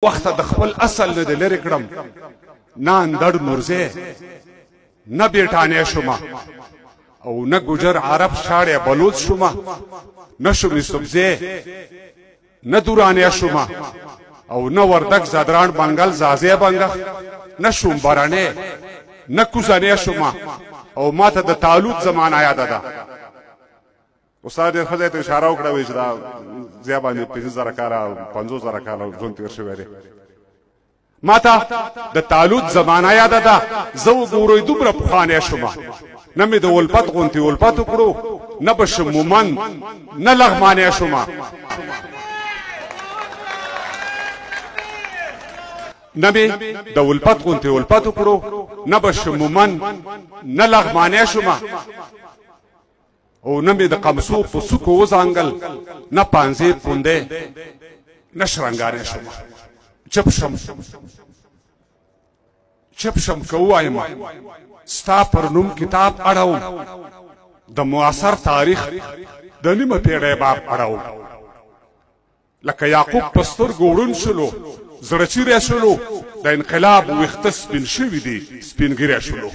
وخته د خپل اصل نه د لرې کړم نه اندړ نورزی نه بیټانې شومه او نه ګجر عرب شاړی بلوچ شومه نه شوم یوسفزی نه دورانې شومه او نه وردک زادران بنګل زازی بنګخ نه شوم برانې نه کوزانې شومه او ماته د طالوت زمانه یاده ده. استاد ډېر ښه ځای ته اشاره وکړه وایي چې دا ځای باندې 15,000 کاله 50,000 کاله ژوند تېر شوی دی. ماته د طالوت زمانه یاده ده. زه وګورئ دومره پخوانی شومه نه مې د ولپت غوندې ولپت وکړو نه به شم مومن نه لغمانی شومه نه مې د ولپت غوندې ولپت وکړو نه به شم مومن نه لغمانی شومه او نه مې د قمصو په څوکو وزانګل نه پانځې پوندې نه شرنګانی شومه. چپ شم که ووایم ستا پر نوم کتاب اړوم د معاصر تاریخ د نیمه پیړۍ باب اړوم لکه یعقوب په سترګو ړوند شولو زړه چیری شولو د انقلاب ویښته سپین شوي دي سپین ږیری شولو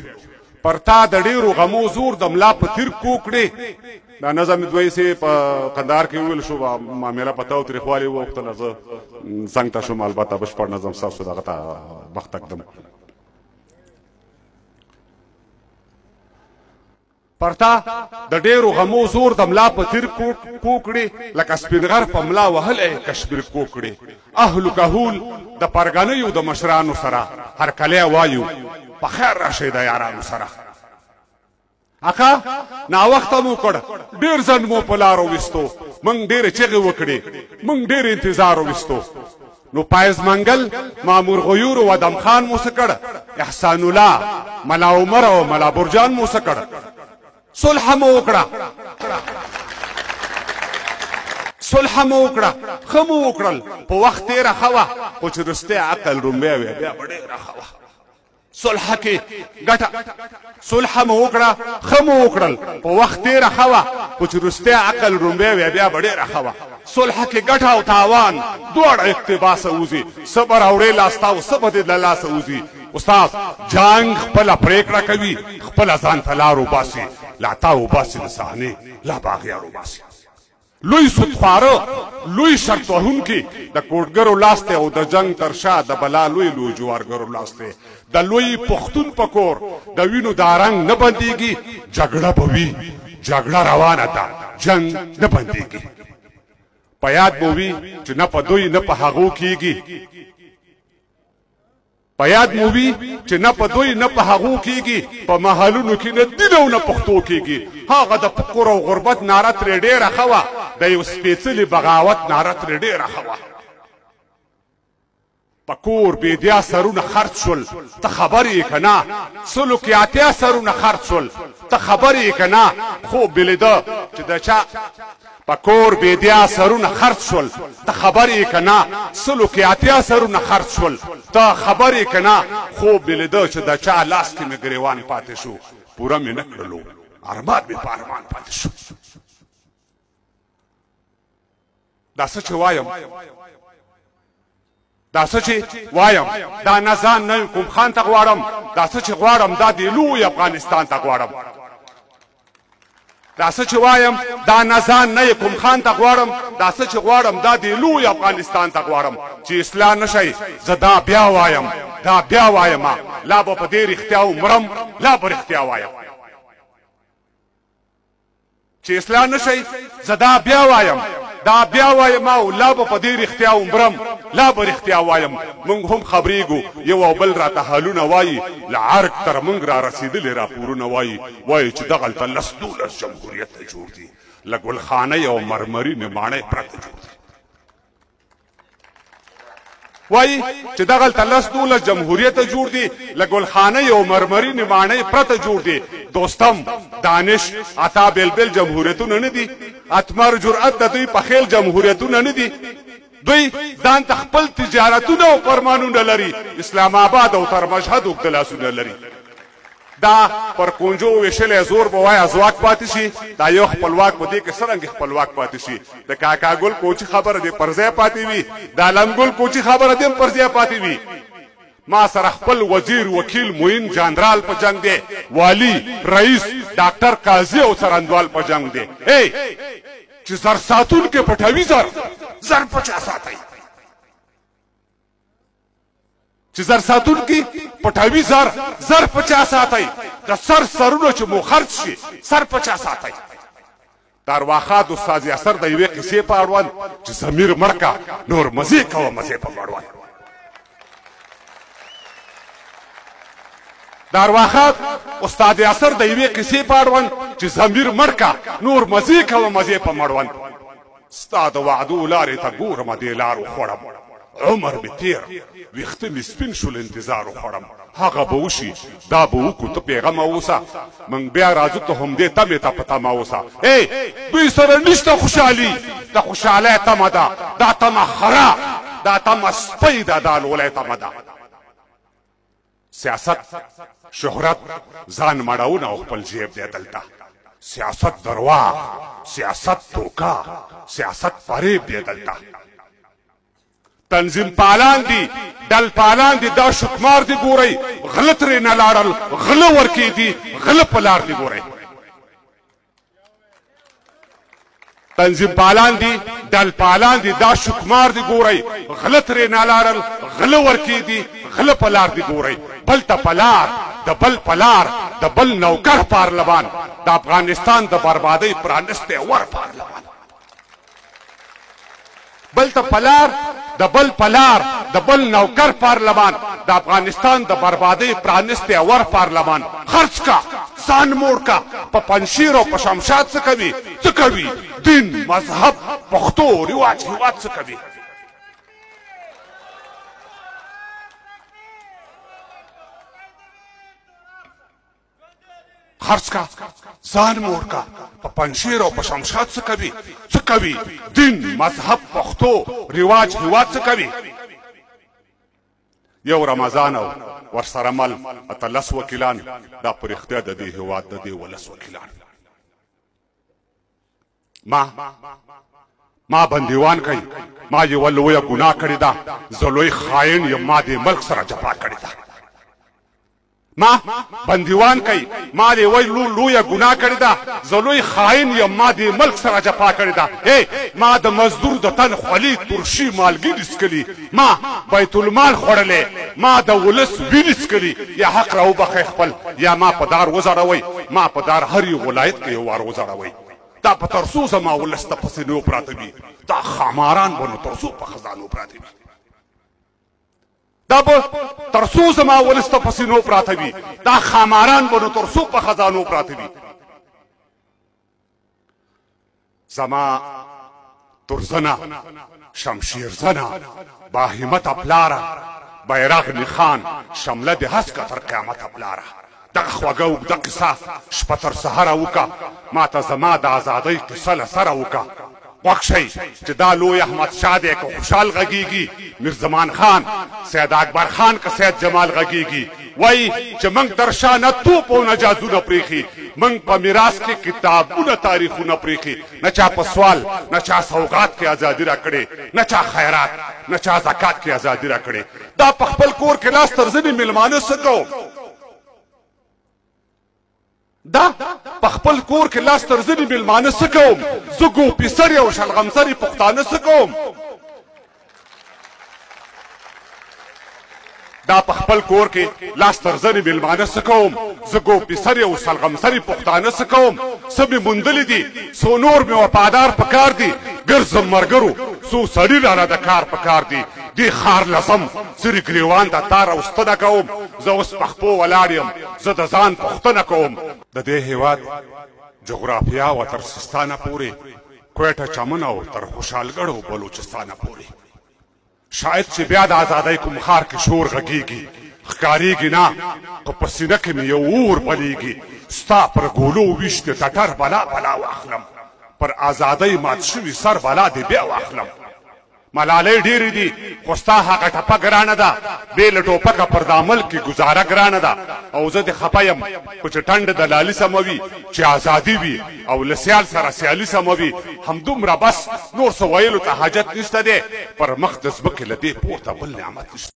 پر تا د ډېرو غمو زور د ملا په تیر کوکړې. دا نظم دوی سي په قندهار کې وویل شو معامله پته او تریخوالي ووختله زه څنګ ته شوم البته بشپړ نظم ستاسو دغه ته مخ تکدم. پرتا د ډېرو غمو زور د ملا په تیر کوکړې لکه سپینغر په ملا وهلی کشمیر کوکړې. اهلو کهول د پرګنیو د مشرانو سره هرکلی وایو په خیر راشئ د یارانو سره. اکا ناوخته مو کړ ډېر ځنډ مو په لارو ویستو موږ ډېرې چغې وکړې موږ ډېر انتظار وویستو. نو پایز منګل مامور غیور و ادم خان مو څه کړ احسان الله ملا عمر او ملا برجان مو څه کړ صلح مو وکړه صلح مو وکړه ښه مو وکړل په وخت تېره ښه وه خو چې رستی عقل رومبی وی بیا به ډېره ښه وه. صلح کې ګټه صلح مو وکړه ښه مو وکړل په وخت تېره ښه وه خو چې رستی عقل رومبی وی بیا به ډېره ښه وه. صلح کې ګټه او تاوان دواړه اقتباسه وځي صبر اوړې لاسته او څه به دې له لاسه وځي. استاد جنګ خپله پرېکړه کوي خپله ځان ته لار وباسي لا تا وباسي د صحنې لا باغیار وباسي. لوی سودخواره لوی شرط وهونکي د کوټګرو لاس دی او د جنګ تر شا د بلا لوی لوی جوارګرو لاس دی. د لوی پښتون په کور د وینو دا رنګ نه بندېږي جګړه به وي جګړه روانه ده جنګ نه بندېږي. په یاد مو وي چې نه په دوی نه په هغو کېږي په یاد مو وي چې نه په دوی نه په هغو کېږي په محلونو کې نه دین او نه پښتو کېږي. هغه د فقر او غربت ناره ترې ډېره ښه وه د یو سپېڅلي بغاوت ناره ترې ډېره ښه وه. په کور بېدیا سرونه خرڅ شول ته خبر یې که نه سلو کې اتیا سرونه خرڅ شول ته خبر یې که نه خوب دې لیده چې د چا په کور بېدیا سرونه خرڅ شول ته خبر یې که نه سلو کې اتیا سرونه خرڅ شول ته خبر یې که نه خوب دې لیده چې د چا لاس کې مې ګریوان پاتې شو پوره مې نه کړلو ارمان مې په ارمان پاتې شو. دا څه چې وایم دا څه چې وایم دا نه ځان نه کوم خان ته غواړم دا څه چې غواړم دا د لوی افغانستان ته غواړم. دا څه چې وایم دا نه ځان نه کوم خان ته غواړم دا څه چې غواړم دا د لوی افغانستان ته غواړم. چې اصلاح نشئ زه دا بیا وایم لا به په دې رښتیا ومرم لا به رښتیا وایم. چې اصلاح نشئ زه دا بیا وایم او لا به په دې رښتیا ومرم لا به رښتیا وایم. موږ هم خبرېږو یو او بل راته حالونه وایي له عرق تر موږ را رسېدلې راپورونه وایي چې دغلته 10-12 جمهوریت ته جوړ دي له ګلخانۍ او مرمرینې ماڼۍ پرته جوړ دي. وایي چې دغلته 10-12 جمهوریت ته جوړ دي له ګلخانۍ او مرمرینې ماڼۍ پرته جوړ دي. دوستم دانش عطا بلبل جمهوریتونه نه دي اتمر جرأت د دوی په خیل جمهوریتونه نه دي. دوی ځان ته خپل تجارتونه او فرمانونه لري اسلام آباد او تر مشهد اوږده لاسونه لري. دا پر کونجو ویشلې زور به وای ازواک پاتې شي دا یو خپلواک به دې کې څرنګه خپلواک پاتې شي د کاکا ګل کوچي خبره دې پر ځای پاتې وي د علم ګل کوچي خبره دې پر ځای پاتې وي ما سره خپل وزیر وکیل معین جنرال په جنگ دی والی رئیس ډاکټر قاضي او څرندوال په جنگ دی چې زر ساتونکي پټوي زر 50 ساتي چې زر ساتونکي پټوي زر 50 ساتي د سرونو چې مو خرڅ شي سر 50 ساتي دارواخات استاد یاسر د یوې قصې په اړوند چې ضمیر مړکا نور مزه کوه مزه په اړوند دارواخات استاد یاسر د یوې قصې په اړوند چې ضمیر مړکا نور مزه کوه مزه په اړوند استاد وعدو لارې ته ګورم دې لارو خورم عمر به تیر ویخته می سپین شول انتظار وخورم هغه به وشي دا به وکړو ته پیغام اوسه من بیا راځو ته هم دې تمې ته پتا ما اوسه دوی سره نشته خوشحالي د خوشحالۍ تمه ده دا تمه خرا دا تمه سپۍ ده دا لولی تمه ده سیاست شهرت ځان مړونه او خپل جیب دی دلته سیاست درواغ سیاست توکا سیاست فریب دی دلته تنظیم پالان دي ډل پالان دي دا شکمار دي ګورئ غله ترې نه لاړل غله ورکې دي غله په لار دي ګورئ تنظیم پالان دي ډل پالان دي دا شکمار دي ګورئ غله ترې نه لاړل غله ورکې دي غله په لار دي ګورئ بل ته پلار د بل پلار د بل نوکر پارلمان د افغانستان د بربادۍ پرانستی ور پارلمان بل ته پلار د بل پلار د بل نوکر پارلمان د افغانستان د بربادۍ پرانستی ور پارلمان خرڅ کا ځان موړ کا په پنشیر او په شمشاد څه کوي دین مذهب پښتو رواج هیواد څه کوي خرڅ کا ځان موړ کا په پنشیر او په شمشاد څه کوي دین مذهب پښتو رواج هیواد څه کوي یو رمضان او ورسره مل اتلس وکیلان دا پر اختیار د دې هیواد د دې ولس وکیلان ما بندیوان کوي ما یو لویه ګناه کړې ده زه لوی خاین یم ما دې ملک سره جفا کړې ده ما بندیوان کوي ما دې وای لویه ګناه کړې ده زه لوی خاین یم ما دې ملک سره جفا کړې ده ما د مزدور د تن خولي ترشي مالګي څښلي ما بیت المال خوړلی ما د ولس وینې څښلي یا حق راوبخئ خپل یا ما په دار وځړوئ ما په دار هر یو ولایت کې یو وار وځړوئ دا په ترسو زما ولس ته پسې نو پراته وي دا خاماران به نو ترسو په خزانو پراته وي دا به ترسو زما ولس ته پسې نو پراته وي دا خاماران به نو ترسو په خزانو پراته وي زما ترزنه شمشیرزنه باهمته پلاره بیرغ نښان شمله د هسکه تر قیامته پلاره دغه خوږه اوږده قصه شپه تر سهره وکړه ما ته زما د ازادۍ قصه له سره وکړه خوښ شئ چې دا لوی احمدشاه دی که خوشحال غږیږي میرزمان خان سید اکبر خان که سید جمال غږیږي وایي چې موږ در شا نه توپ او نه جازونه پرېښي موږ په میراث کې کتابونه تاریخونه پرېښي نه چا په سوال نه چا سوغات کې ازادي راکړې نه چا خیرات نه چا زکات کې ازادي راکړې دا په خپل کور کې لاس تر زنې میلمانه څه کوم دا په خپل کور کې لاس تر زنې میلمانه څه کوم زه ګوپیسرې او شلغمسرې پښتانه څه کوم دا په خپل کور کې لاس تر زنې میلمانه څه کوم زه ګوپیسرې او شلغمسرې پښتانه څه کوم څه مې موندلي دي څو نور مې وفادار په کار دي ګرځم ملګرو څو سړي رانه د کار په کار دي دې ښار لزم زه ګریوان ته تار او ستنه کوم زه اوس په خپو ولاړ یم زه د ځان پوښتنه کوم د دې هیواد جغرافیا و تر سیستانه پورې کویټه چمن او تر خوشحالګړ او بلوچستانه پورې شاید چې بیا د ازادۍ کوم ښار کې شور غږیږي ښکارېږي نه خو په سینه کې مې یو اور بلیږي ستا پر ګولو ویشتې ټټر بلا واخلم پر ازادۍ مات شوي سر بلا دې بیا واخلم ملالۍ ډېرې دي خو ستا هغه ټپه ګرانه ده بې له ټوپکه پر د عمل کې ګزاره ګرانه ده او زه دې خفه یم خو چې ټنډ دلالي سمه وي چې ازادي وي او له سیال سره سیالي سمه وي همدومره بس نور څه ویلو ته حاجت نشته دی پر مخ د ځمکې له دې پورته بل نعمت نشته